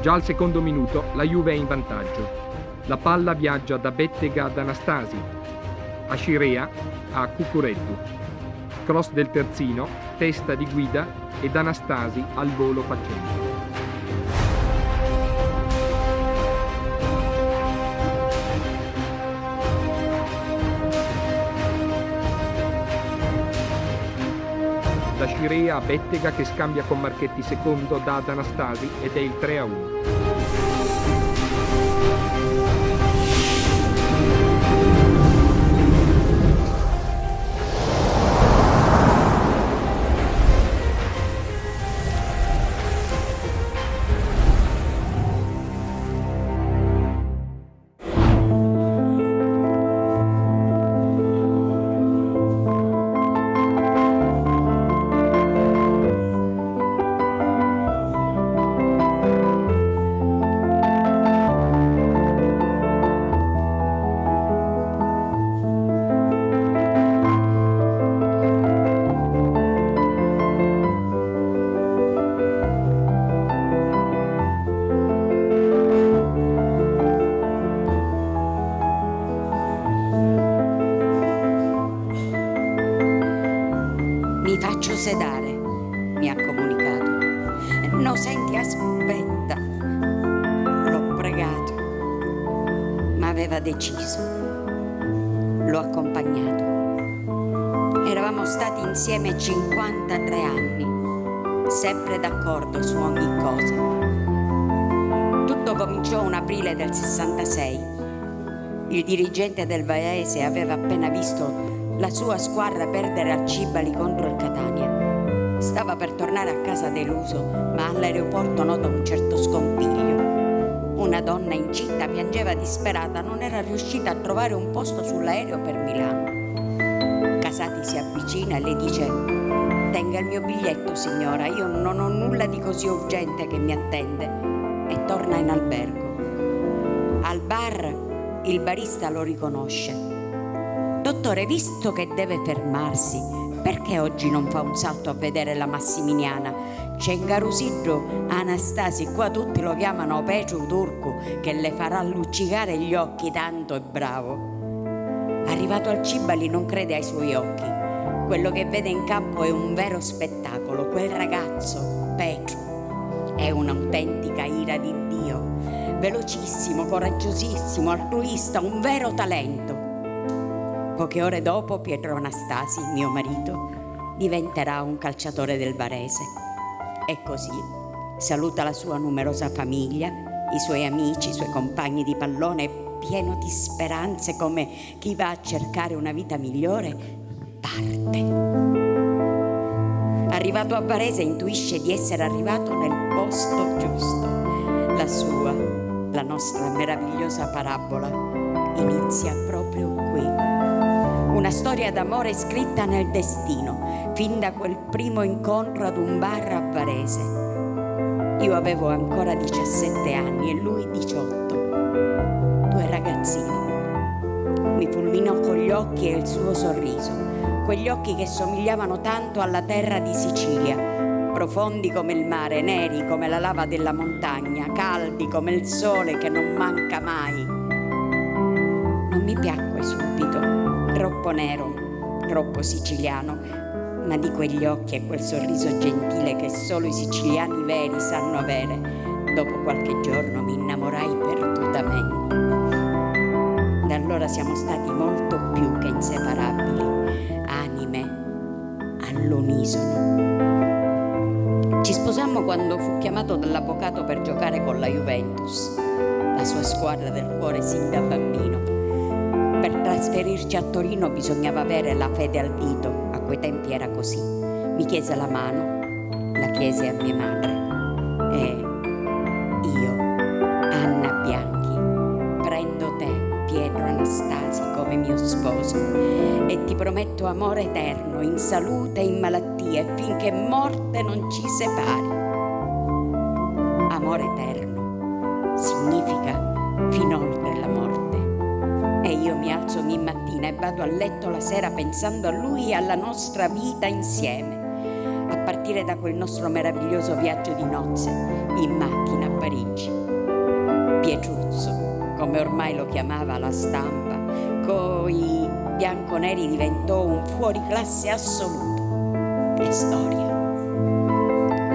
Già al secondo minuto la Juve è in vantaggio. La palla viaggia da Bettega ad Anastasi, a Scirea a Cucureddu. Cross del terzino, testa di Guida ed Anastasi al volo faccente. Da Scirea a Bettega che scambia con Marchetti secondo, dà ad Anastasi ed è il 3-1. Mi faccio sedare, mi ha comunicato. No, senti, aspetta. L'ho pregato, ma aveva deciso. L'ho accompagnato. Eravamo stati insieme 53 anni, sempre d'accordo su ogni cosa. Tutto cominciò un aprile del 66. Il dirigente del Varese aveva appena visto la sua squadra perdere al Cibali contro il Catania. Stava per tornare a casa deluso, ma all'aeroporto notò un certo scompiglio. Una donna incinta piangeva disperata, non era riuscita a trovare un posto sull'aereo per Milano. Casati si avvicina e le dice: tenga il mio biglietto, signora, io non ho nulla di così urgente che mi attende, e torna in albergo. Al bar il barista lo riconosce. Dottore, visto che deve fermarsi, perché oggi non fa un salto a vedere la Massiminiana? C'è ingarusidro Anastasi, qua tutti lo chiamano Petru Turcu, che le farà luccicare gli occhi, tanto è bravo. Arrivato al Cibali non crede ai suoi occhi. Quello che vede in campo è un vero spettacolo. Quel ragazzo, Petru, è un'autentica ira di Dio. Velocissimo, coraggiosissimo, altruista, un vero talento. Poche ore dopo Pietro Anastasi, mio marito, diventerà un calciatore del Varese. E così saluta la sua numerosa famiglia, i suoi amici, i suoi compagni di pallone, pieno di speranze come chi va a cercare una vita migliore, parte. Arrivato a Varese intuisce di essere arrivato nel posto giusto. La nostra meravigliosa parabola inizia proprio qui. Una storia d'amore scritta nel destino, fin da quel primo incontro ad un bar a Varese. Io avevo ancora 17 anni e lui 18. 2 ragazzini. Mi fulminò con gli occhi e il suo sorriso, quegli occhi che somigliavano tanto alla terra di Sicilia, profondi come il mare, neri come la lava della montagna, caldi come il sole che non manca mai. Non mi piacque subito. Troppo nero, troppo siciliano, ma di quegli occhi e quel sorriso gentile che solo i siciliani veri sanno avere, dopo qualche giorno mi innamorai perdutamente. Da allora siamo stati molto più che inseparabili, anime all'unisono. Ci sposammo quando fu chiamato dall'avvocato per giocare con la Juventus, la sua squadra del cuore sin da bambino. Per trasferirci a Torino bisognava avere la fede al dito, a quei tempi era così. Mi chiese la mano, la chiese a mia madre e io, Anna Bianchi, prendo te, Pietro Anastasi, come mio sposo e ti prometto amore eterno in salute e in malattie finché morte non ci separi. Amore eterno significa fin oltre la morte. E io mi alzo ogni mattina e vado a letto la sera pensando a lui e alla nostra vita insieme, a partire da quel nostro meraviglioso viaggio di nozze in macchina a Parigi. come ormai lo chiamava la stampa, coi bianconeri diventò un fuoriclasse assoluto. È storia.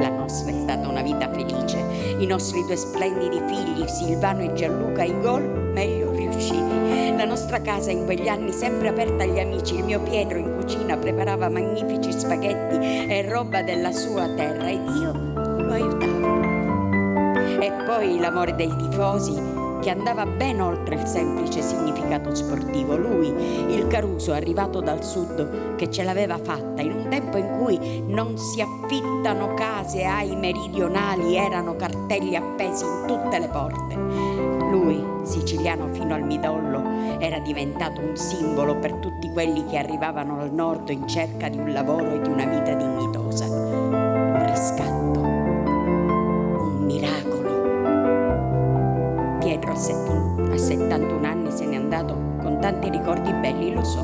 La nostra è stata una vita felice, i nostri 2 splendidi figli, Silvano e Gianluca, i gol meglio riusciti. La nostra casa in quegli anni sempre aperta agli amici, il mio Pietro in cucina preparava magnifici spaghetti e roba della sua terra ed io lo aiutavo. E poi l'amore dei tifosi che andava ben oltre il semplice significato sportivo. Lui, il Caruso, arrivato dal sud, che ce l'aveva fatta in un tempo in cui non si affittano case ai meridionali, erano cartelli appesi in tutte le porte. Lui, siciliano fino al midollo, era diventato un simbolo per tutti quelli che arrivavano al nord in cerca di un lavoro e di una vita dignitosa. Un riscatto, un miracolo. Pietro a 71 anni se n'è andato con tanti ricordi belli, lo so,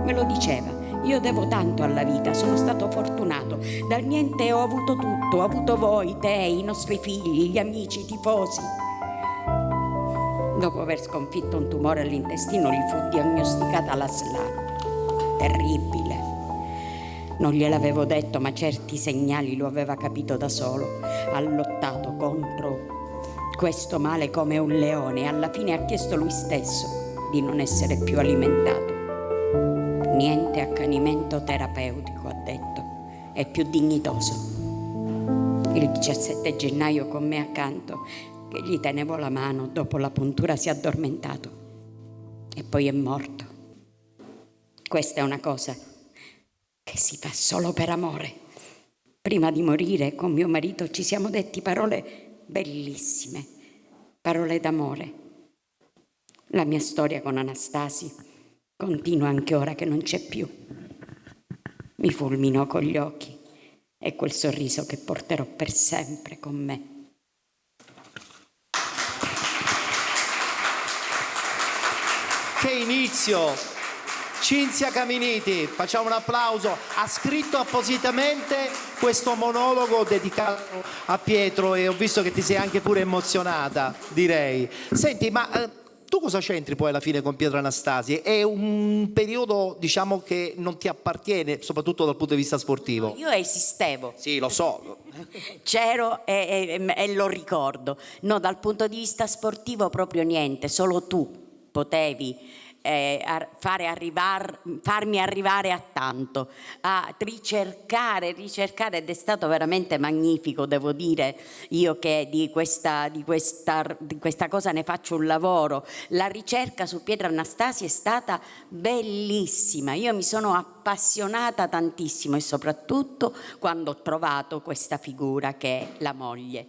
me lo diceva. Io devo tanto alla vita, sono stato fortunato. Dal niente ho avuto tutto, ho avuto voi, te, i nostri figli, gli amici, i tifosi. Dopo aver sconfitto un tumore all'intestino gli fu diagnosticata la SLA. Terribile. Non gliel'avevo detto, ma certi segnali lo aveva capito da solo. Ha lottato contro questo male come un leone e alla fine ha chiesto lui stesso di non essere più alimentato. Niente accanimento terapeutico, ha detto, è più dignitoso. Il 17 gennaio con me accanto, che gli tenevo la mano, dopo la puntura si è addormentato e poi è morto. Questa è una cosa che si fa solo per amore. Prima di morire con mio marito ci siamo detti parole bellissime, parole d'amore. La mia storia con Anastasi continua anche ora che non c'è più. Mi fulminò con gli occhi e quel sorriso che porterò per sempre con me. Che inizio! Cinzia Caminiti, facciamo un applauso, ha scritto appositamente questo monologo dedicato a Pietro e ho visto che ti sei anche pure emozionata, direi. Senti, ma tu cosa c'entri poi alla fine con Pietro Anastasi? È un periodo, diciamo, che non ti appartiene, soprattutto dal punto di vista sportivo. Io esistevo. Sì, lo so. C'ero e lo ricordo. No, dal punto di vista sportivo proprio niente, solo tu potevi farmi arrivare a tanto, a ricercare ed è stato veramente magnifico, devo dire, io che di questa cosa ne faccio un lavoro. La ricerca su Pietro Anastasi è stata bellissima, io mi sono appassionata tantissimo e soprattutto quando ho trovato questa figura che è la moglie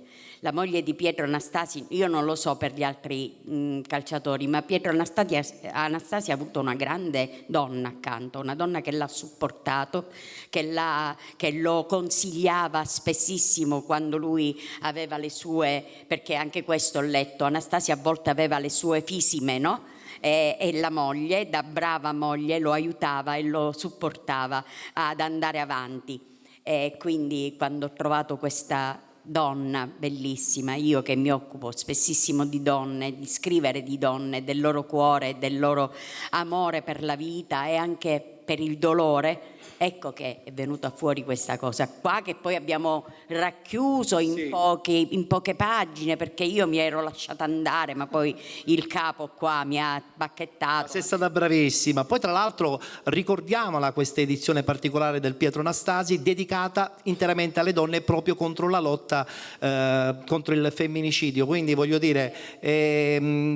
di Pietro Anastasi. Io non lo so per gli altri calciatori, ma Pietro Anastasi ha avuto una grande donna accanto, una donna che l'ha supportato, che lo consigliava spessissimo quando lui aveva le sue, perché anche questo ho letto, Anastasi a volte aveva le sue fisime, no? E la moglie, da brava moglie, lo aiutava e lo supportava ad andare avanti. E quindi quando ho trovato questa donna bellissima, io che mi occupo spessissimo di donne, di scrivere di donne, del loro cuore, del loro amore per la vita e anche per il dolore, ecco che è venuta fuori questa cosa qua, che poi abbiamo racchiuso in poche pagine, perché io mi ero lasciata andare, ma poi il capo qua mi ha bacchettato. Sei stata bravissima. Poi tra l'altro ricordiamola questa edizione particolare del Pietro Anastasi, dedicata interamente alle donne proprio contro la lotta contro il femminicidio. Quindi voglio dire,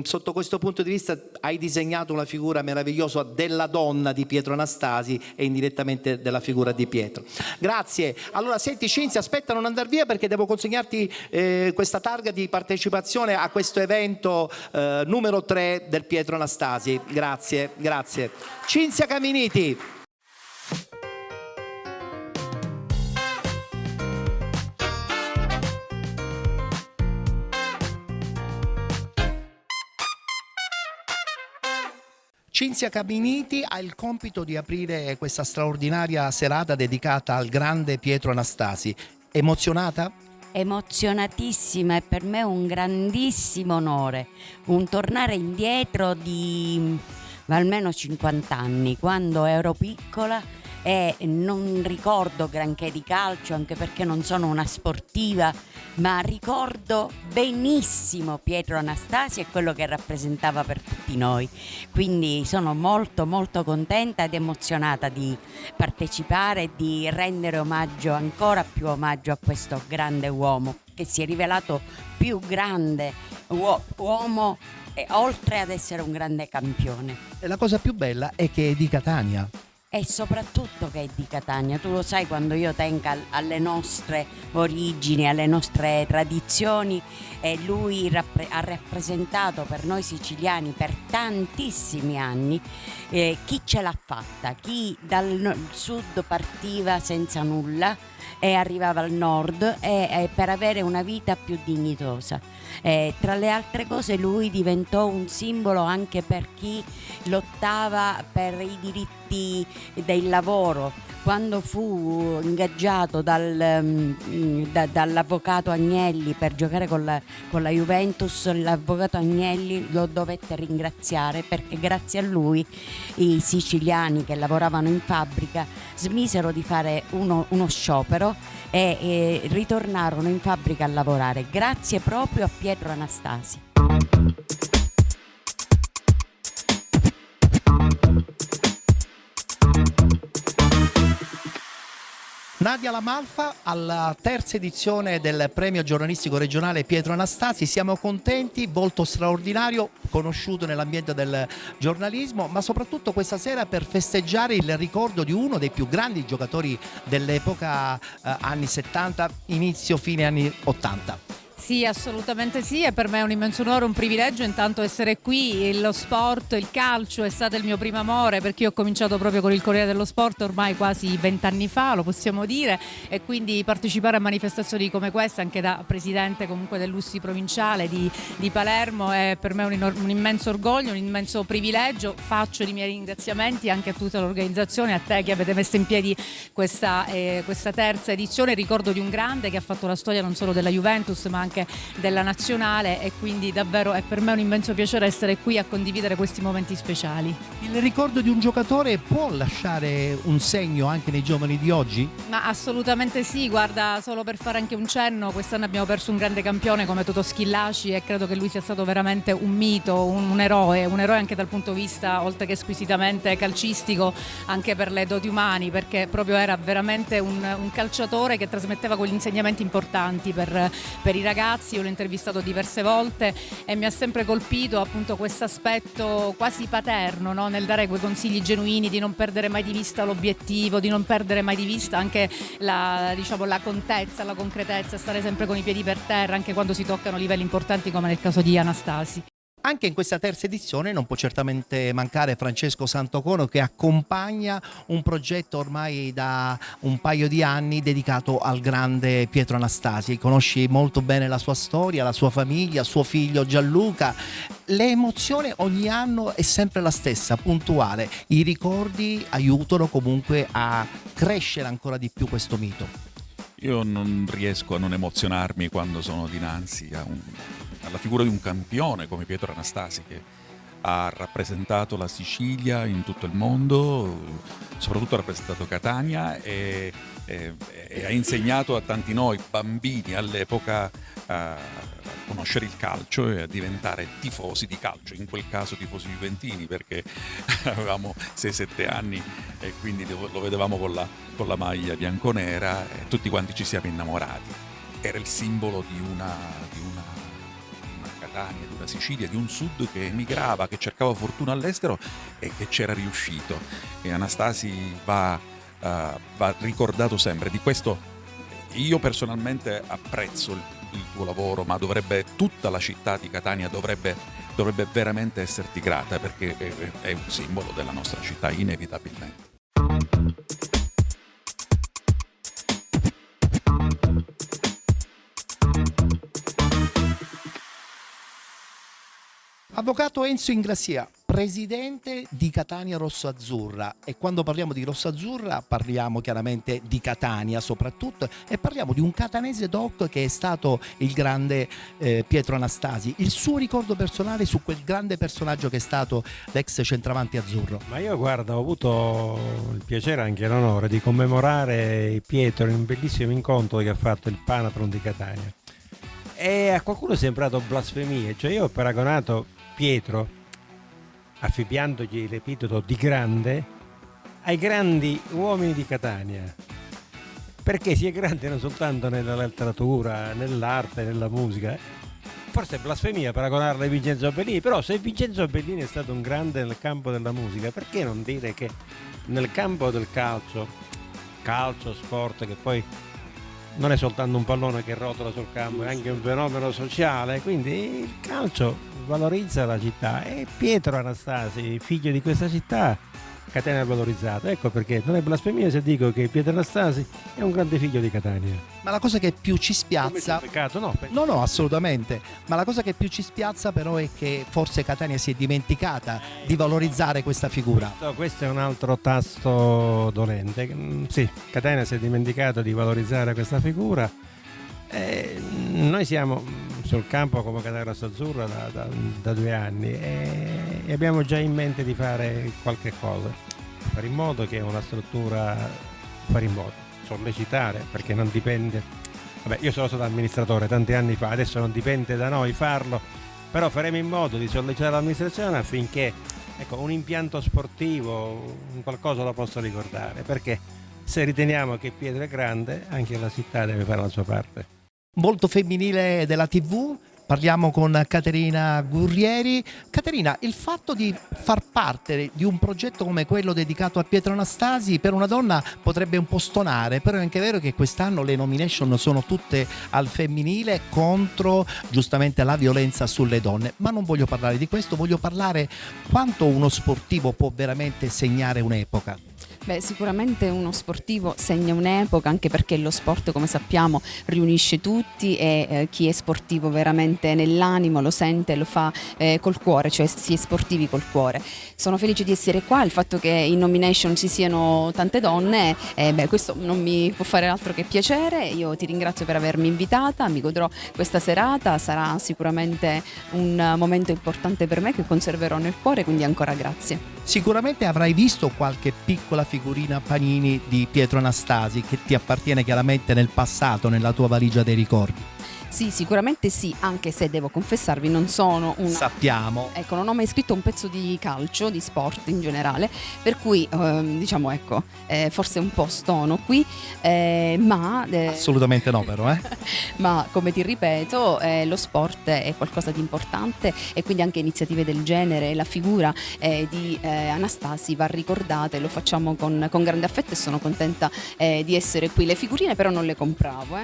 sotto questo punto di vista hai disegnato una figura meravigliosa della donna di Pietro Anastasi e indirettamente della figura di Pietro. Grazie. Allora senti Cinzia, aspetta, non andar via perché devo consegnarti questa targa di partecipazione a questo evento numero 3 del Pietro Anastasi. Grazie, grazie. Cinzia Caminiti. Cinzia Caminiti ha il compito di aprire questa straordinaria serata dedicata al grande Pietro Anastasi. Emozionata? emozionatissima e per me è un grandissimo onore, un tornare indietro di almeno 50 anni, quando ero piccola e non ricordo granché di calcio, anche perché non sono una sportiva, ma ricordo benissimo Pietro Anastasi e quello che rappresentava per tutti noi. Quindi sono molto molto contenta ed emozionata di partecipare e di rendere omaggio, ancora più omaggio, a questo grande uomo che si è rivelato più grande uomo, e oltre ad essere un grande campione. E la cosa più bella è che è di Catania. E soprattutto che è di Catania. Tu lo sai, quando io tengo alle nostre origini, alle nostre tradizioni, e lui ha rappresentato per noi siciliani per tantissimi anni chi ce l'ha fatta, chi dal sud partiva senza nulla e arrivava al nord per avere una vita più dignitosa. Tra le altre cose lui diventò un simbolo anche per chi lottava per i diritti del lavoro. Quando fu ingaggiato dall'avvocato Agnelli per giocare con la Juventus, l'avvocato Agnelli lo dovette ringraziare, perché grazie a lui i siciliani che lavoravano in fabbrica smisero di fare uno sciopero e ritornarono in fabbrica a lavorare, grazie proprio a Pietro Anastasi. Nadia Lamalfa, alla terza edizione del premio giornalistico regionale Pietro Anastasi. Siamo contenti, volto straordinario, conosciuto nell'ambiente del giornalismo, ma soprattutto questa sera per festeggiare il ricordo di uno dei più grandi giocatori dell'epoca, anni 70, inizio fine anni 80. Sì, assolutamente sì, e per me è un immenso onore, un privilegio intanto essere qui. Lo sport, il calcio è stato il mio primo amore, perché io ho cominciato proprio con il Corriere dello Sport ormai quasi 20 anni fa, lo possiamo dire, e quindi partecipare a manifestazioni come questa, anche da presidente comunque dell'USSI provinciale di Palermo, è per me un immenso orgoglio, un immenso privilegio. Faccio i miei ringraziamenti anche a tutta l'organizzazione, a te che avete messo in piedi questa terza edizione, ricordo di un grande che ha fatto la storia non solo della Juventus ma anche della nazionale, e quindi davvero è per me un immenso piacere essere qui a condividere questi momenti speciali. Il ricordo di un giocatore può lasciare un segno anche nei giovani di oggi? Ma assolutamente sì, guarda, solo per fare anche un cenno, quest'anno abbiamo perso un grande campione come Totò Schillaci, e credo che lui sia stato veramente un mito, un eroe anche dal punto di vista, oltre che squisitamente calcistico, anche per le doti umani, perché proprio era veramente un calciatore che trasmetteva quegli insegnamenti importanti per i ragazzi. Io l'ho intervistato diverse volte e mi ha sempre colpito appunto questo aspetto quasi paterno, no? Nel dare quei consigli genuini, di non perdere mai di vista l'obiettivo, di non perdere mai di vista anche la contezza, la concretezza, stare sempre con i piedi per terra anche quando si toccano livelli importanti come nel caso di Anastasi. Anche in questa terza edizione non può certamente mancare Francesco Santocono, che accompagna un progetto ormai da un paio di anni dedicato al grande Pietro Anastasi. Conosci molto bene la sua storia, la sua famiglia, suo figlio Gianluca. L'emozione ogni anno è sempre la stessa, puntuale. I ricordi aiutano comunque a crescere ancora di più questo mito. Io non riesco a non emozionarmi quando sono dinanzi alla figura di un campione come Pietro Anastasi, che ha rappresentato la Sicilia in tutto il mondo, soprattutto ha rappresentato Catania e ha insegnato a tanti noi bambini all'epoca a conoscere il calcio e a diventare tifosi di calcio, in quel caso tifosi juventini, perché avevamo 6-7 anni e quindi lo vedevamo con la maglia bianconera e tutti quanti ci siamo innamorati. Era il simbolo di una Catania, di una Sicilia, di un sud che emigrava, che cercava fortuna all'estero e che c'era riuscito. E Anastasi va ricordato sempre. Di questo io personalmente apprezzo il tuo lavoro, ma tutta la città di Catania dovrebbe veramente esserti grata, perché è un simbolo della nostra città, inevitabilmente. Avvocato Enzo Ingrassia, presidente di Catania Rosso-Azzurra, e quando parliamo di Rosso-Azzurra parliamo chiaramente di Catania soprattutto, e parliamo di un catanese doc che è stato il grande Pietro Anastasi. Il suo ricordo personale su quel grande personaggio che è stato l'ex centravanti azzurro. Ma io guarda, ho avuto il piacere, anche l'onore, di commemorare Pietro in un bellissimo incontro che ha fatto il Panatron di Catania, e a qualcuno è sembrato blasfemia, cioè io ho paragonato Pietro, affibbiandogli l'epiteto di grande, ai grandi uomini di Catania, perché si è grande non soltanto nella letteratura, nell'arte, nella musica. Forse è blasfemia paragonarlo a Vincenzo Bellini, però se Vincenzo Bellini è stato un grande nel campo della musica, perché non dire che nel campo del calcio, sport che poi non è soltanto un pallone che rotola sul campo, è anche un fenomeno sociale, quindi il calcio valorizza la città, e Pietro Anastasi, figlio di questa città, Catania ha valorizzato. Ecco perché non è blasfemia se dico che Pietro Anastasi è un grande figlio di Catania. Ma la cosa che più ci spiazza... Peccato, no? No, assolutamente. Ma la cosa che più ci spiazza però è che forse Catania si è dimenticata di valorizzare questa figura. Questo è un altro tasto dolente. Sì, Catania si è dimenticata di valorizzare questa figura. Noi siamo sul campo come Catania Rosso-Azzurra da 2 anni e abbiamo già in mente di fare qualche cosa, fare in modo che una struttura, sollecitare, perché non dipende, io sono stato amministratore tanti anni fa, adesso non dipende da noi farlo, però faremo in modo di sollecitare l'amministrazione affinché un impianto sportivo, un qualcosa lo possa ricordare, perché se riteniamo che Pietro è grande, anche la città deve fare la sua parte. Molto femminile della TV, parliamo con Caterina Gurrieri. Caterina, il fatto di far parte di un progetto come quello dedicato a Pietro Anastasi per una donna potrebbe un po' stonare, però è anche vero che quest'anno le nomination sono tutte al femminile contro giustamente la violenza sulle donne, ma non voglio parlare di questo, voglio parlare quanto uno sportivo può veramente segnare un'epoca. Sicuramente uno sportivo segna un'epoca, anche perché lo sport, come sappiamo, riunisce tutti e chi è sportivo veramente nell'animo lo sente, lo fa col cuore, cioè si è sportivi col cuore. Sono felice di essere qua, il fatto che in nomination ci siano tante donne, questo non mi può fare altro che piacere. Io ti ringrazio per avermi invitata, mi godrò questa serata, sarà sicuramente un momento importante per me che conserverò nel cuore, quindi ancora grazie. Sicuramente avrai visto qualche piccola figurina Panini di Pietro Anastasi che ti appartiene chiaramente nel passato, nella tua valigia dei ricordi. Sì, sicuramente sì, anche se devo confessarvi non sono una... Sappiamo. Ecco, non ho mai scritto un pezzo di calcio, di sport in generale, per cui forse un po' stono qui, ma... Assolutamente no però, Ma come ti ripeto, lo sport è qualcosa di importante e quindi anche iniziative del genere, la figura di Anastasi va ricordata e lo facciamo con grande affetto e sono contenta di essere qui. Le figurine però non le compravo,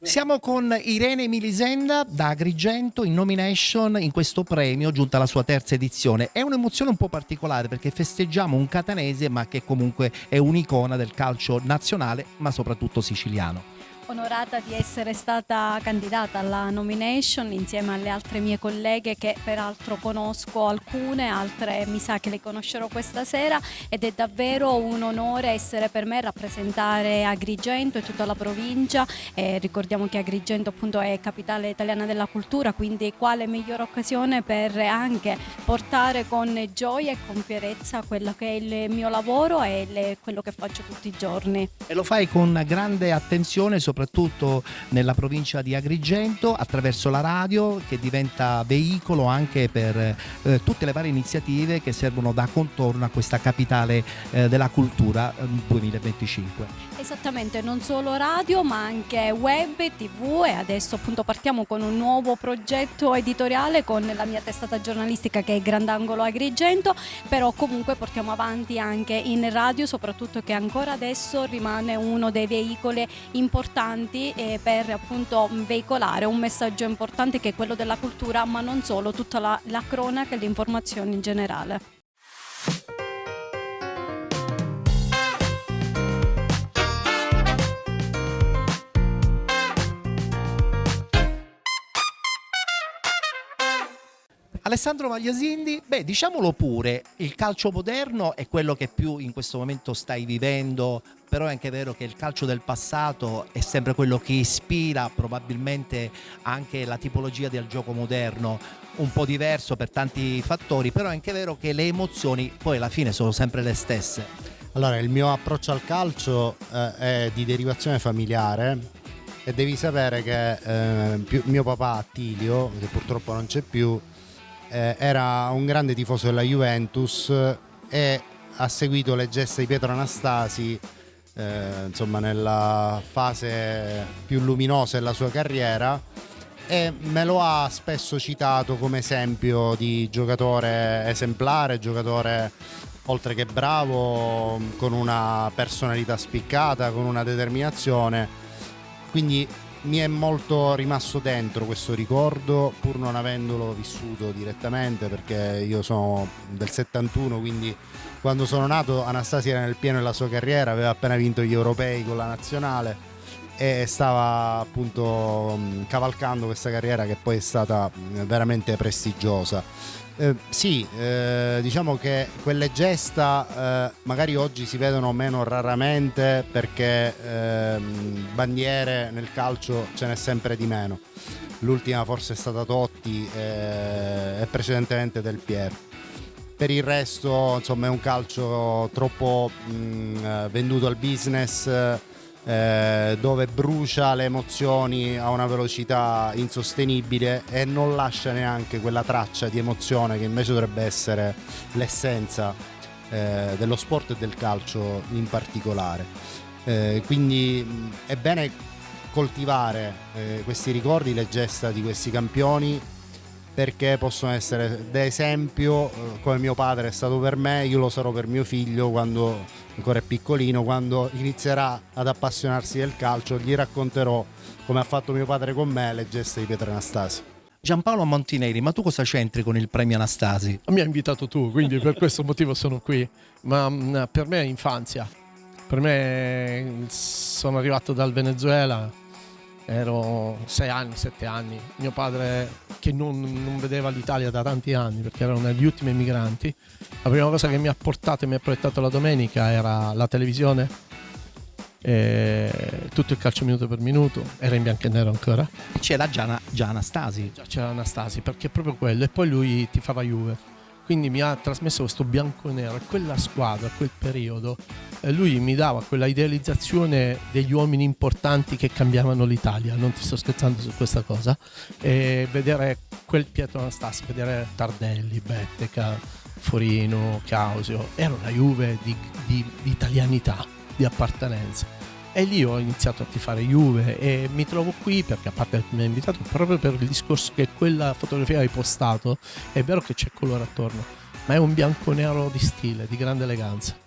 Siamo con Irene Milisenda da Agrigento in nomination in questo premio, giunta alla sua 3ª edizione. È un'emozione un po' particolare perché festeggiamo un catanese ma che comunque è un'icona del calcio nazionale ma soprattutto siciliano. Onorata di essere stata candidata alla nomination insieme alle altre mie colleghe che peraltro conosco alcune, altre mi sa che le conoscerò questa sera, ed è davvero un onore essere per me rappresentare Agrigento e tutta la provincia. Ricordiamo che Agrigento appunto è capitale italiana della cultura, quindi quale migliore occasione per anche portare con gioia e con fierezza quello che è il mio lavoro e quello che faccio tutti i giorni. E lo fai con grande attenzione soprattutto nella provincia di Agrigento attraverso la radio, che diventa veicolo anche per tutte le varie iniziative che servono da contorno a questa capitale della cultura 2025. Esattamente, non solo radio ma anche web, tv, e adesso appunto partiamo con un nuovo progetto editoriale con la mia testata giornalistica che è Grandangolo Agrigento, però comunque portiamo avanti anche in radio, soprattutto che ancora adesso rimane uno dei veicoli importanti per appunto veicolare un messaggio importante che è quello della cultura, ma non solo, tutta la cronaca e l'informazione in generale. Alessandro Magliasindi, diciamolo pure, il calcio moderno è quello che più in questo momento stai vivendo, però è anche vero che il calcio del passato è sempre quello che ispira probabilmente anche la tipologia del gioco moderno, un po' diverso per tanti fattori, però è anche vero che le emozioni poi alla fine sono sempre le stesse. Allora, il mio approccio al calcio è di derivazione familiare e devi sapere che mio papà Attilio, che purtroppo non c'è più, era un grande tifoso della Juventus e ha seguito le gesta di Pietro Anastasi insomma nella fase più luminosa della sua carriera, e me lo ha spesso citato come esempio di giocatore esemplare, giocatore oltre che bravo, con una personalità spiccata, con una determinazione. Quindi mi è molto rimasto dentro questo ricordo, pur non avendolo vissuto direttamente, perché io sono del 71, quindi quando sono nato Anastasi era nel pieno della sua carriera, aveva appena vinto gli europei con la nazionale e stava appunto cavalcando questa carriera che poi è stata veramente prestigiosa. Diciamo che quelle gesta magari oggi si vedono meno raramente, perché bandiere nel calcio ce n'è sempre di meno. L'ultima forse è stata Totti e precedentemente Del Piero. Per il resto insomma è un calcio troppo venduto al business, dove brucia le emozioni a una velocità insostenibile e non lascia neanche quella traccia di emozione che invece dovrebbe essere l'essenza dello sport e del calcio in particolare. Quindi è bene coltivare questi ricordi, le gesta di questi campioni, perché possono essere d'esempio, come mio padre è stato per me, io lo sarò per mio figlio quando ancora è piccolino, quando inizierà ad appassionarsi del calcio, gli racconterò, come ha fatto mio padre con me, le gesta di Pietro Anastasi. Giampaolo Montineri, ma tu cosa c'entri con il premio Anastasi? Mi hai invitato tu, quindi per questo motivo sono qui, ma per me è infanzia. Per me sono arrivato dal Venezuela, ero 6 anni, 7 anni. Mio padre, che non vedeva l'Italia da tanti anni perché erano gli ultimi emigranti, la prima cosa che mi ha portato e mi ha proiettato la domenica era la televisione, tutto il calcio minuto per minuto, era in bianco e nero ancora. C'era già Anastasi. Già c'era Anastasi, perché è proprio quello, e poi lui tifava Juve. Quindi mi ha trasmesso questo bianco e nero, e quella squadra, quel periodo, lui mi dava quella idealizzazione degli uomini importanti che cambiavano l'Italia, non ti sto scherzando su questa cosa, e vedere quel Pietro Anastasi, vedere Tardelli, Bettega, Forino, Causio, era una Juve di italianità, di appartenenza. E lì ho iniziato a tifare Juve e mi trovo qui perché, a parte che mi ha invitato, proprio per il discorso che quella fotografia hai postato, è vero che c'è colore attorno, ma è un bianco nero di stile, di grande eleganza.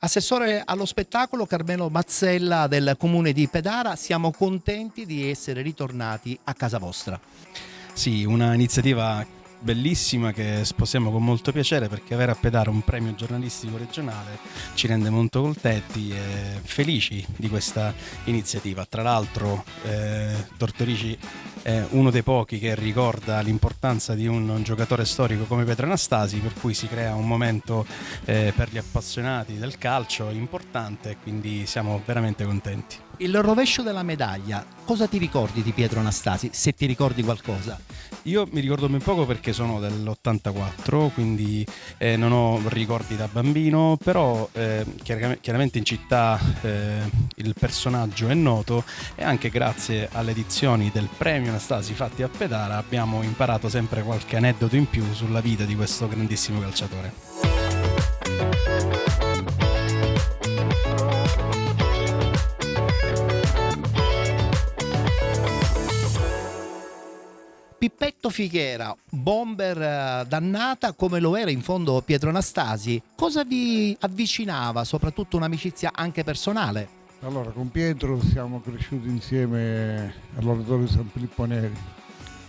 Assessore allo spettacolo Carmelo Mazzella del comune di Pedara, siamo contenti di essere ritornati a casa vostra. Sì, una iniziativa bellissima che sposiamo con molto piacere, perché avere a Pedara un premio giornalistico regionale ci rende molto contenti e felici di questa iniziativa. Tra l'altro Tortorici è uno dei pochi che ricorda l'importanza di un giocatore storico come Pietro Anastasi, per cui si crea un momento per gli appassionati del calcio importante, quindi siamo veramente contenti. Il rovescio della medaglia, cosa ti ricordi di Pietro Anastasi, se ti ricordi qualcosa? Io mi ricordo ben poco perché sono dell'84, quindi non ho ricordi da bambino, però chiaramente in città il personaggio è noto, e anche grazie alle edizioni del premio Anastasi fatti a Pedara abbiamo imparato sempre qualche aneddoto in più sulla vita di questo grandissimo calciatore. Pippetto Figuera, bomber dannata come lo era in fondo Pietro Anastasi, cosa vi avvicinava, soprattutto un'amicizia anche personale? Allora, con Pietro siamo cresciuti insieme all'oratorio San Filippo Neri.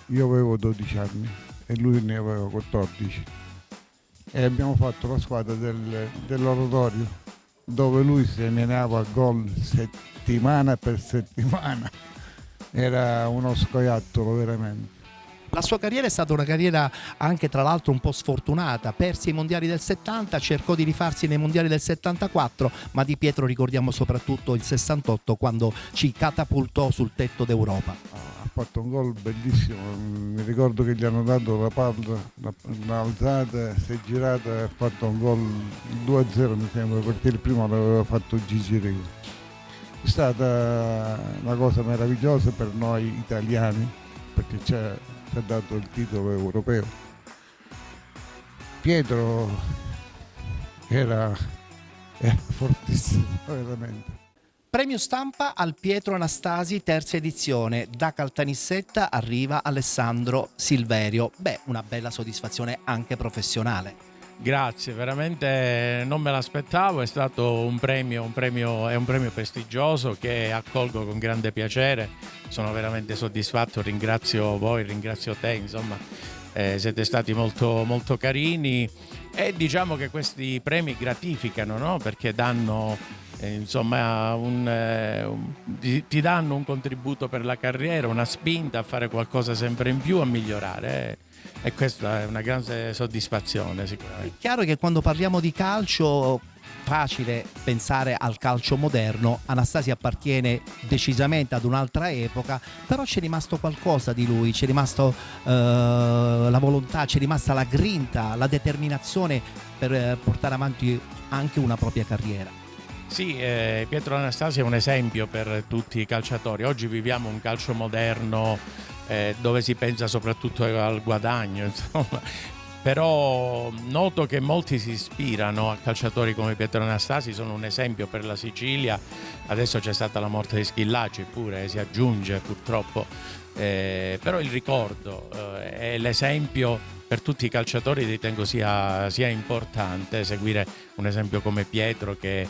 Io avevo 12 anni e lui ne aveva 14. e abbiamo fatto la squadra dell'oratorio, dove lui seminava gol settimana per settimana. Era uno scoiattolo veramente. La sua carriera è stata una carriera anche tra l'altro un po' sfortunata, perse i mondiali del 70, cercò di rifarsi nei mondiali del 74, ma di Pietro ricordiamo soprattutto il 68 quando ci catapultò sul tetto d'Europa. Ha fatto un gol bellissimo, mi ricordo che gli hanno dato la palla, un'alzata, si è girata e ha fatto un gol 2-0 mi sembra, perché il primo l'aveva fatto Gigi Riva. È stata una cosa meravigliosa per noi italiani, perché ci ha dato il titolo europeo. Pietro era fortissimo, veramente. Premio stampa al Pietro Anastasi, terza edizione. Da Caltanissetta arriva Alessandro Silverio. Beh, una bella soddisfazione anche professionale. Grazie, veramente non me l'aspettavo, è stato un premio prestigioso che accolgo con grande piacere, sono veramente soddisfatto, ringrazio voi, ringrazio te, insomma, siete stati molto, molto carini e diciamo che questi premi gratificano, no? Perché danno, insomma, ti danno un contributo per la carriera, una spinta a fare qualcosa sempre in più, a migliorare. E questa è una grande soddisfazione sicuramente. È chiaro che quando parliamo di calcio facile pensare al calcio moderno, Anastasi appartiene decisamente ad un'altra epoca, però c'è rimasto qualcosa di lui, c'è rimasto la volontà, c'è rimasta la grinta, la determinazione per portare avanti anche una propria carriera. Sì, Pietro Anastasi è un esempio per tutti i calciatori. Oggi viviamo un calcio moderno dove si pensa soprattutto al guadagno, insomma. Però noto che molti si ispirano a calciatori come Pietro Anastasi, sono un esempio per la Sicilia. Adesso c'è stata la morte di Schillaci pure, si aggiunge purtroppo, però il ricordo e l'esempio per tutti i calciatori ritengo sia importante seguire un esempio come Pietro che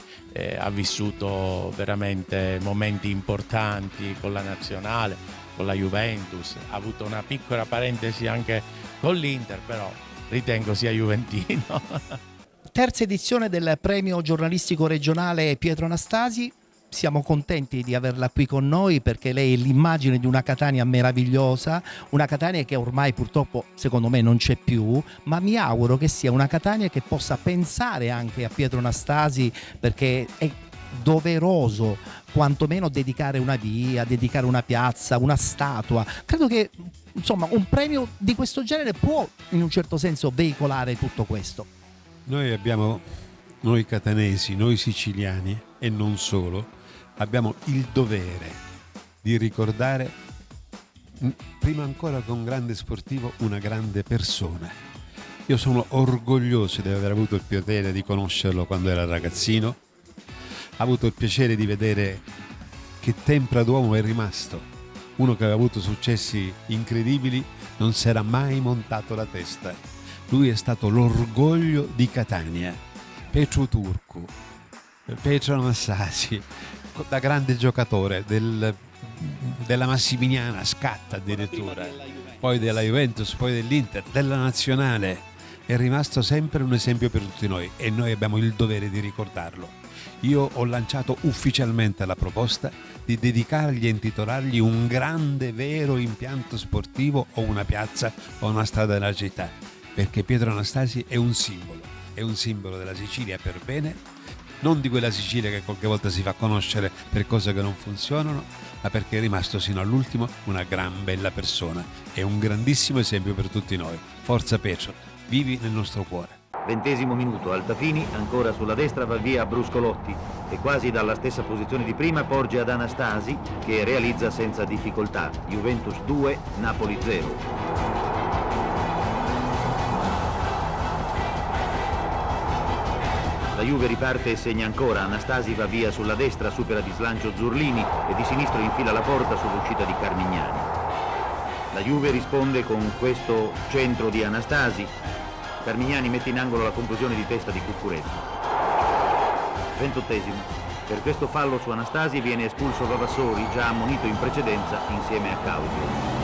ha vissuto veramente momenti importanti con la nazionale, con la Juventus, ha avuto una piccola parentesi anche con l'Inter, però ritengo sia juventino. Terza edizione del premio giornalistico regionale Pietro Anastasi. Siamo contenti di averla qui con noi perché lei è l'immagine di una Catania meravigliosa, una Catania che ormai purtroppo secondo me non c'è più, ma mi auguro che sia una Catania che possa pensare anche a Pietro Anastasi, perché è doveroso quantomeno dedicare una via, dedicare una piazza, una statua. Credo che insomma un premio di questo genere può in un certo senso veicolare tutto questo. Noi catanesi, noi siciliani e non solo, abbiamo il dovere di ricordare, prima ancora che un grande sportivo, una grande persona. Io sono orgoglioso di aver avuto il piacere di conoscerlo quando era ragazzino, ho avuto il piacere di vedere che tempra d'uomo è rimasto, uno che aveva avuto successi incredibili, non si era mai montato la testa. Lui è stato l'orgoglio di Catania. Petru Turcu, Pietro Anastasi, da grande giocatore della Massimiliana, scatta addirittura, poi della Juventus, poi dell'Inter, della Nazionale, è rimasto sempre un esempio per tutti noi e noi abbiamo il dovere di ricordarlo. Io ho lanciato ufficialmente la proposta di dedicargli e intitolargli un grande vero impianto sportivo o una piazza o una strada della città, perché Pietro Anastasi è un simbolo della Sicilia per bene, non di quella Sicilia che qualche volta si fa conoscere per cose che non funzionano, ma perché è rimasto sino all'ultimo una gran bella persona. È un grandissimo esempio per tutti noi. Forza Pietro, vivi nel nostro cuore. 20° minuto, Altafini ancora sulla destra va via Bruscolotti e quasi dalla stessa posizione di prima porge ad Anastasi che realizza senza difficoltà. Juventus 2, Napoli 0. La Juve riparte e segna ancora, Anastasi va via sulla destra, supera di slancio Zurlini e di sinistro infila la porta sull'uscita di Carmignani. La Juve risponde con questo centro di Anastasi, Carmignani mette in angolo la conclusione di testa di Cuccuretto. 28°, per questo fallo su Anastasi viene espulso Vavassori, già ammonito in precedenza insieme a Caudio.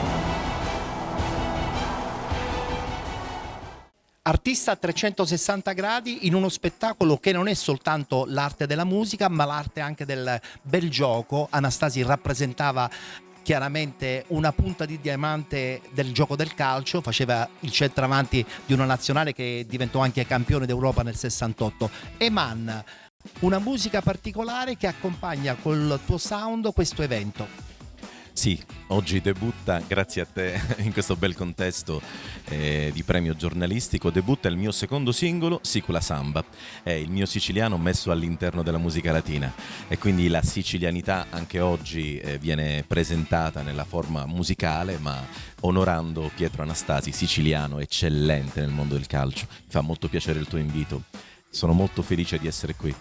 Artista a 360 gradi in uno spettacolo che non è soltanto l'arte della musica, ma l'arte anche del bel gioco. Anastasi rappresentava chiaramente una punta di diamante del gioco del calcio, faceva il centravanti di una nazionale che diventò anche campione d'Europa nel 68. Eman, una musica particolare che accompagna col tuo sound questo evento. Sì, oggi debutta, grazie a te, in questo bel contesto di premio giornalistico, debutta il mio secondo singolo, Sicula Samba. È il mio siciliano messo all'interno della musica latina e quindi la sicilianità anche oggi viene presentata nella forma musicale, ma onorando Pietro Anastasi, siciliano eccellente nel mondo del calcio. Mi fa molto piacere il tuo invito, sono molto felice di essere qui.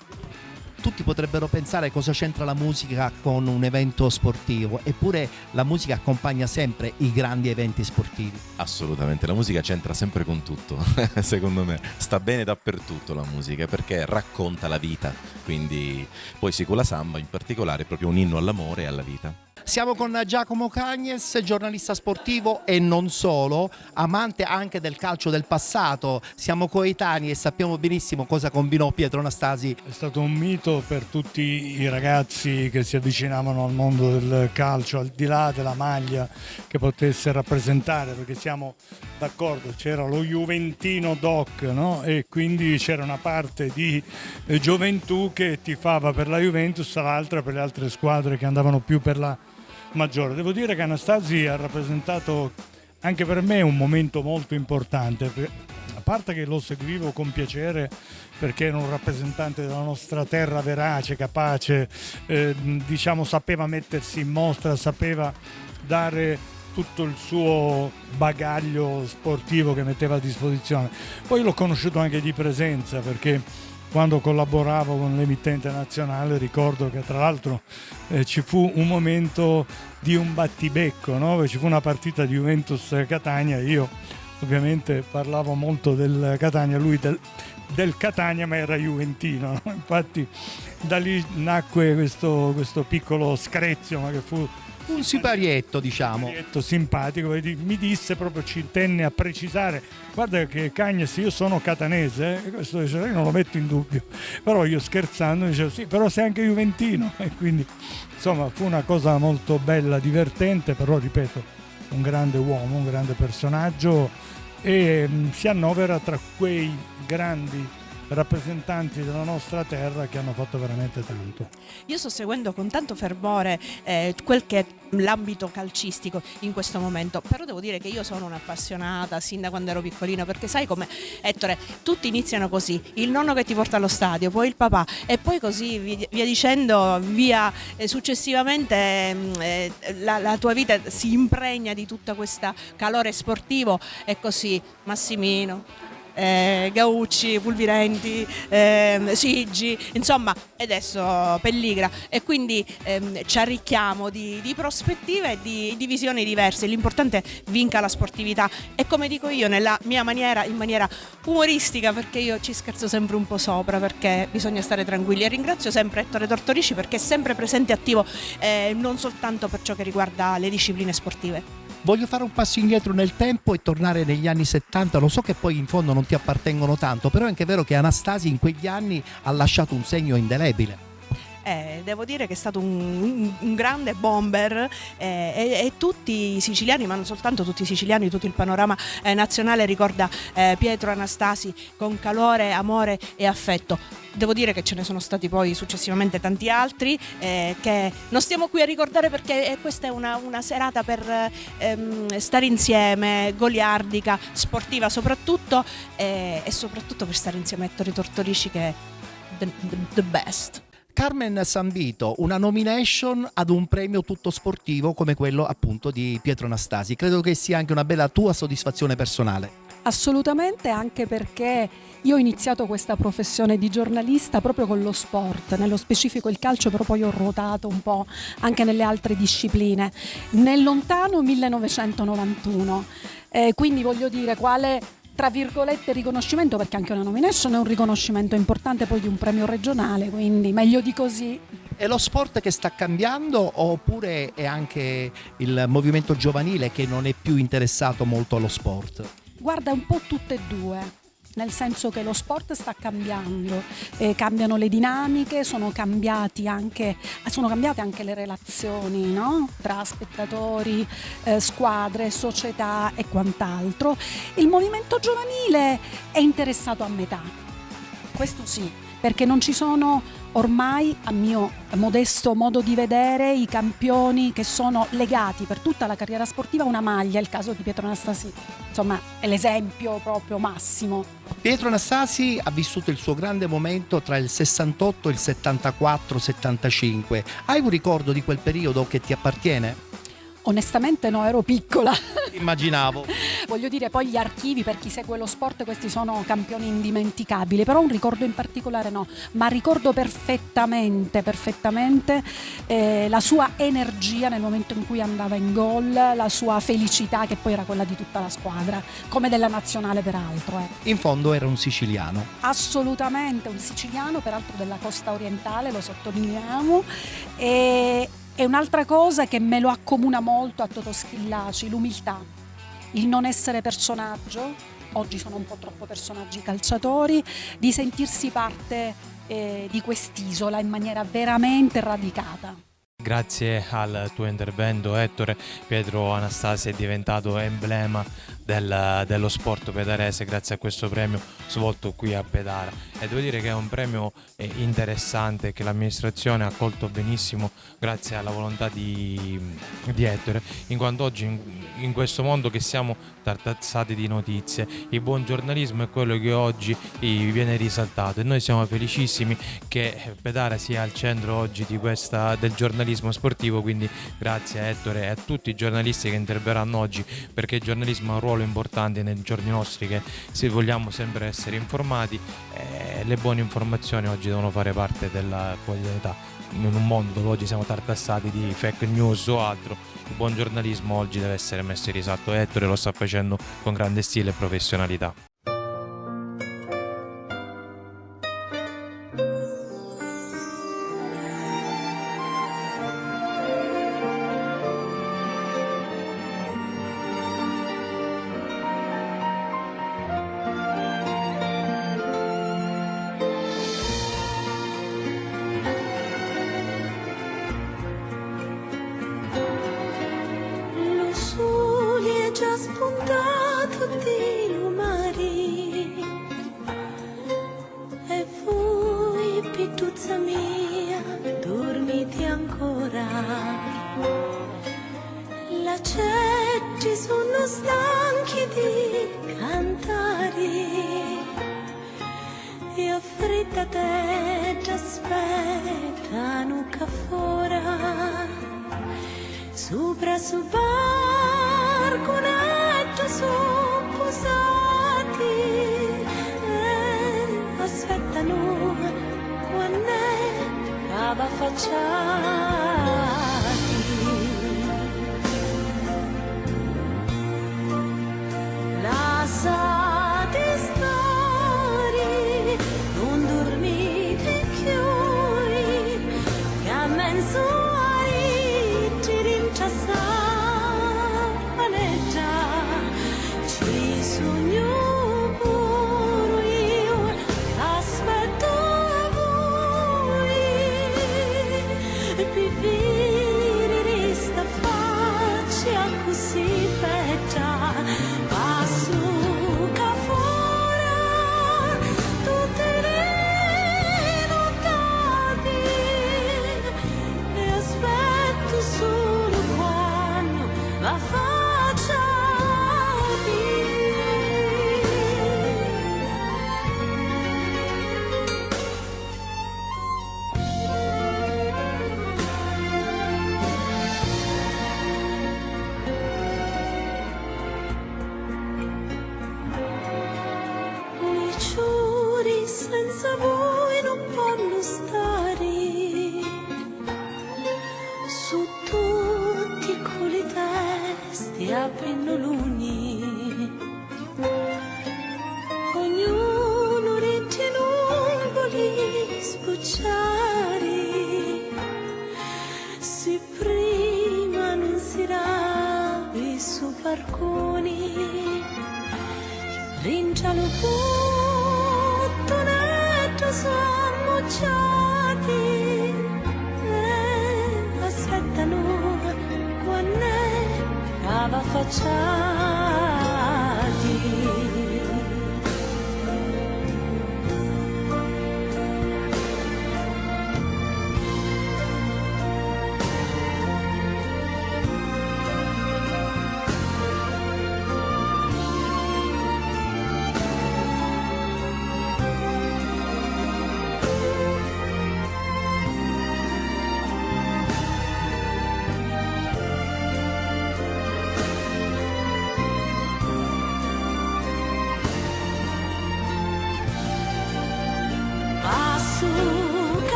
Tutti potrebbero pensare cosa c'entra la musica con un evento sportivo, eppure la musica accompagna sempre i grandi eventi sportivi. Assolutamente, la musica c'entra sempre con tutto, secondo me. Sta bene dappertutto la musica perché racconta la vita, quindi poi Sicula Samba in particolare è proprio un inno all'amore e alla vita. Siamo con Giacomo Cagnes, giornalista sportivo e non solo, amante anche del calcio del passato. Siamo coetanei e sappiamo benissimo cosa combinò Pietro Anastasi. È stato un mito per tutti i ragazzi che si avvicinavano al mondo del calcio, al di là della maglia che potesse rappresentare, perché siamo d'accordo, c'era lo Juventino Doc, no? E quindi c'era una parte di gioventù che tifava per la Juventus, l'altra per le altre squadre che andavano più per la maggiore. Devo dire che Anastasi ha rappresentato anche per me un momento molto importante, a parte che lo seguivo con piacere perché era un rappresentante della nostra terra verace, capace, sapeva mettersi in mostra, sapeva dare tutto il suo bagaglio sportivo che metteva a disposizione. Poi l'ho conosciuto anche di presenza, perché quando collaboravo con l'emittente nazionale ricordo che tra l'altro ci fu un momento di un battibecco, no? Ci fu una partita di Juventus-Catania, io ovviamente parlavo molto del Catania, lui del Catania, ma era juventino, no? Infatti da lì nacque questo piccolo screzio, ma che fu un siparietto, diciamo. Simpatico, mi disse proprio, ci tenne a precisare: guarda che Cagnes, io sono catanese, e questo io non lo metto in dubbio, però io scherzando dicevo sì, però sei anche juventino, e quindi insomma fu una cosa molto bella, divertente, però ripeto, un grande uomo, un grande personaggio, e si annovera tra quei grandi rappresentanti della nostra terra che hanno fatto veramente tanto. Io sto seguendo con tanto fervore quel che è l'ambito calcistico in questo momento, però devo dire che io sono un'appassionata sin da quando ero piccolina, perché sai come, Ettore, tutti iniziano così: il nonno che ti porta allo stadio, poi il papà, e poi così via dicendo, successivamente la tua vita si impregna di tutta questa calore sportivo, e così Massimino, Gaucci, Pulvirenti, Siggi, insomma, e adesso Pelligra, e quindi ci arricchiamo di prospettive e di visioni diverse. L'importante vinca la sportività, e come dico io nella mia maniera, in maniera umoristica, perché io ci scherzo sempre un po' sopra, perché bisogna stare tranquilli, e ringrazio sempre Ettore Tortorici perché è sempre presente e attivo, non soltanto per ciò che riguarda le discipline sportive. Voglio fare un passo indietro nel tempo e tornare negli anni 70. Lo so che poi in fondo non ti appartengono tanto, però è anche vero che Anastasi in quegli anni ha lasciato un segno indelebile. Devo dire che è stato un grande bomber, e tutti i siciliani, ma non soltanto tutti i siciliani, tutto il panorama nazionale ricorda Pietro Anastasi con calore, amore e affetto. Devo dire che ce ne sono stati poi successivamente tanti altri che non stiamo qui a ricordare, perché questa è una serata per stare insieme, goliardica, sportiva soprattutto, e soprattutto per stare insieme a Ettore Tortorici, che è the best. Carmen Sambito, una nomination ad un premio tutto sportivo come quello appunto di Pietro Anastasi. Credo che sia anche una bella tua soddisfazione personale. Assolutamente, anche perché io ho iniziato questa professione di giornalista proprio con lo sport, nello specifico il calcio, però poi ho ruotato un po' anche nelle altre discipline, nel lontano 1991. Quindi voglio dire, quale, tra virgolette, riconoscimento, perché anche una nomination è un riconoscimento importante poi di un premio regionale, quindi meglio di così. È lo sport che sta cambiando, oppure è anche il movimento giovanile che non è più interessato molto allo sport? Guarda, un po' tutte e due. nel senso che lo sport sta cambiando, cambiano le dinamiche, sono cambiate anche le relazioni, no? Tra spettatori, squadre, società e quant'altro. Il movimento giovanile è interessato a metà, questo sì, perché non ci sono ormai, a mio modesto modo di vedere, i campioni che sono legati per tutta la carriera sportiva a una maglia. Il caso di Pietro Anastasi, insomma, è l'esempio proprio massimo. Pietro Anastasi ha vissuto il suo grande momento tra il 68 e il 74-75. Hai un ricordo di quel periodo che ti appartiene? Onestamente no, ero piccola. Immaginavo. Voglio dire, poi gli archivi, per chi segue lo sport, questi sono campioni indimenticabili, però un ricordo in particolare no, ma ricordo perfettamente la sua energia nel momento in cui andava in gol, la sua felicità, che poi era quella di tutta la squadra, come della nazionale peraltro. In fondo era un siciliano. Assolutamente, un siciliano, peraltro della costa orientale, lo sottolineiamo, e un'altra cosa che me lo accomuna molto a Totò Schillaci, l'umiltà, il non essere personaggio, oggi sono un po' troppo personaggi calciatori, di sentirsi parte di quest'isola in maniera veramente radicata. Grazie al tuo intervento, Ettore, Pietro Anastasi è diventato emblema dello sport pedarese grazie a questo premio svolto qui a Pedara, e devo dire che è un premio interessante che l'amministrazione ha accolto benissimo grazie alla volontà di Ettore, in quanto oggi in questo mondo che siamo tartassati di notizie, il buon giornalismo è quello che oggi viene risaltato, e noi siamo felicissimi che Pedara sia al centro oggi del giornalismo sportivo. Quindi grazie a Ettore e a tutti i giornalisti che interverranno oggi, perché il giornalismo ha un ruolo importante nei giorni nostri, che se vogliamo sempre essere informati, le buone informazioni oggi devono fare parte della quotidianità. In un mondo dove oggi siamo tartassati di fake news o altro, il buon giornalismo oggi deve essere messo in risalto, e Ettore lo sta facendo con grande stile e professionalità. Più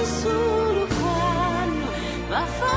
Solo quando va a